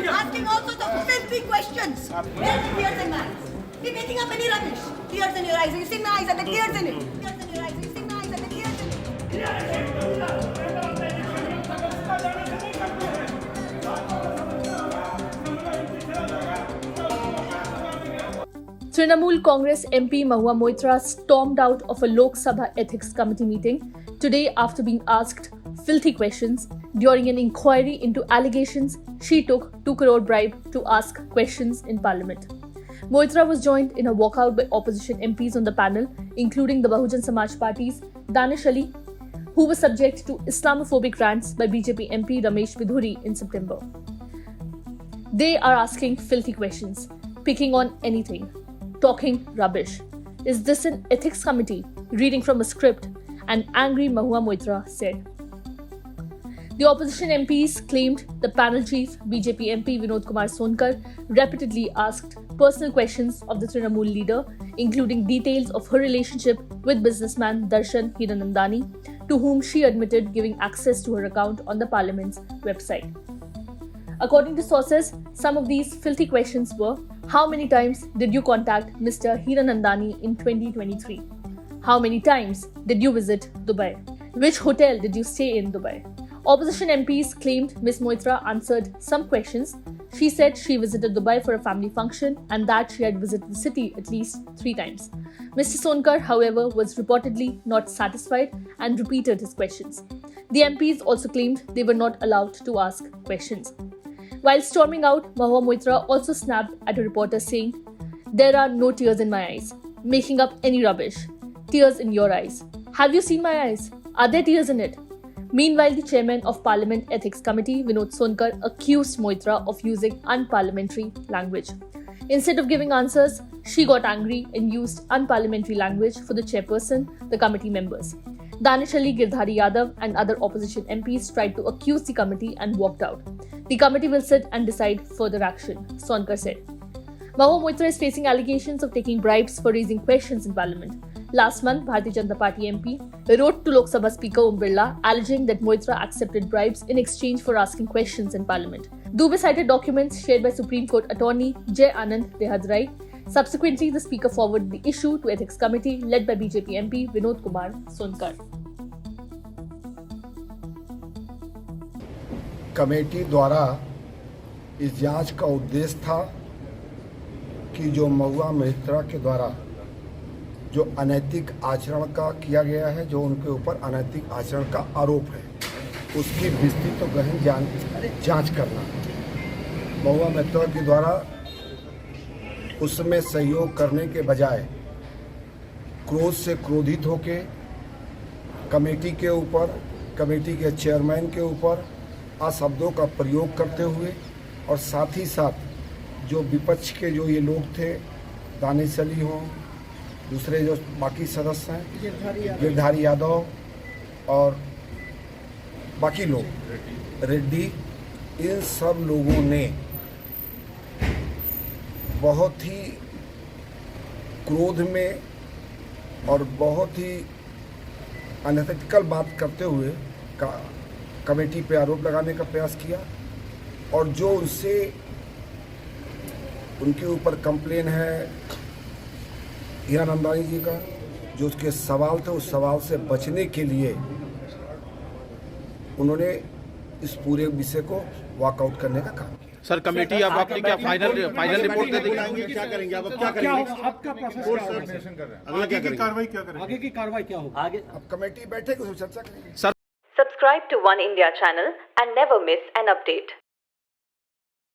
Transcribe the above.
asking all sorts of filthy questions. Where's the tears in my eyes? You're making up any rubbish. Tears in your eyes. You see my eyes and the tears in it. Tears in your eyes. You see my eyes and the tears in it. Trinamool Congress MP Mahua Moitra stormed out of a Lok Sabha Ethics Committee meeting today after being asked filthy questions during an inquiry into allegations she took 2 crore bribe to ask questions in Parliament. Moitra was joined in a walkout by opposition MPs on the panel, including the Bahujan Samaj Party's Danish Ali, who was subject to Islamophobic rants by BJP MP Ramesh Bidhuri in September. They are asking filthy questions, picking on anything, talking rubbish. Is this an ethics committee? Reading from a script, an angry Mahua Moitra said. The opposition MPs claimed the panel chief, BJP MP Vinod Kumar Sonkar, repeatedly asked personal questions of the Trinamool leader, including details of her relationship with businessman Darshan Hiranandani, to whom she admitted giving access to her account on the Parliament's website. According to sources, some of these filthy questions were: how many times did you contact Mr. Hiranandani in 2023? How many times did you visit Dubai? Which hotel did you stay in Dubai? Opposition MPs claimed Ms. Moitra answered some questions. She said she visited Dubai for a family function and that she had visited the city at least 3 times. Mr. Sonkar, however, was reportedly not satisfied and repeated his questions. The MPs also claimed they were not allowed to ask questions. While storming out, Mahua Moitra also snapped at a reporter saying, "There are no tears in my eyes. Making up any rubbish. Tears in your eyes. Have you seen my eyes? Are there tears in it?" Meanwhile, the chairman of Parliament Ethics Committee, Vinod Sonkar, accused Moitra of using unparliamentary language. Instead of giving answers, she got angry and used unparliamentary language for the chairperson, the committee members. Danish Ali, Girdhari Yadav and other opposition MPs tried to accuse the committee and walked out. The committee will sit and decide further action, Sonkar said. Mahua Moitra is facing allegations of taking bribes for raising questions in Parliament. Last month, Bharatiya Janata Party MP wrote to Lok Sabha Speaker Om Birla alleging that Moitra accepted bribes in exchange for asking questions in Parliament. Dubey cited documents shared by Supreme Court attorney Jay Anand Dehadrai. Subsequently, the Speaker forwarded the issue to Ethics Committee led by BJP MP Vinod Kumar Sonkar. Committee द्वारा इस जांच का उद्देश्य था कि जो महुआ मोइत्रा के द्वारा जो अनैतिक आचरण का किया गया है, जो उनके ऊपर अनैतिक आचरण का आरोप है, उसकी विस्तृत और गहन जांच करना। महुआ मोइत्रा के द्वारा उसमें सहयोग करने के बजाय क्रोध से क्रोधित होकर कमेटी के ऊपर, कमेटी के चेयरमैन के ऊपर अशब्दों का प्रयोग करते हुए और साथ ही साथ जो विपक्ष के जो ये लोग थे, दानिश अली हों, दूसरे जो बाकी सदस्य हैं, गिरधारी यादव और बाकी लोग, रेड्डी, इन सब लोगों ने बहुत ही क्रोध में और बहुत ही अनएथिकल बात करते हुए कमेटी पे आरोप लगाने का प्रयास किया। और जो उनसे उनके ऊपर कंप्लेन है हिरानंदानी जी का, जो उसके सवाल थे, उस सवाल से बचने के लिए उन्होंने इस पूरे विषय को वॉकआउट करने का काम किया। सर, कमेटी अब अपनी क्या फाइनल रिपोर्ट दे देगी? क्या करेंगे? अब क्या करेंगे? आपका प्रोसेस अगला क्या करेंगे? आगे की कार्रवाई क्या होगी? आगे अब कमेटी बैठेगी, उसमें चर्चा करेंगे। Subscribe to One India channel and never miss an update.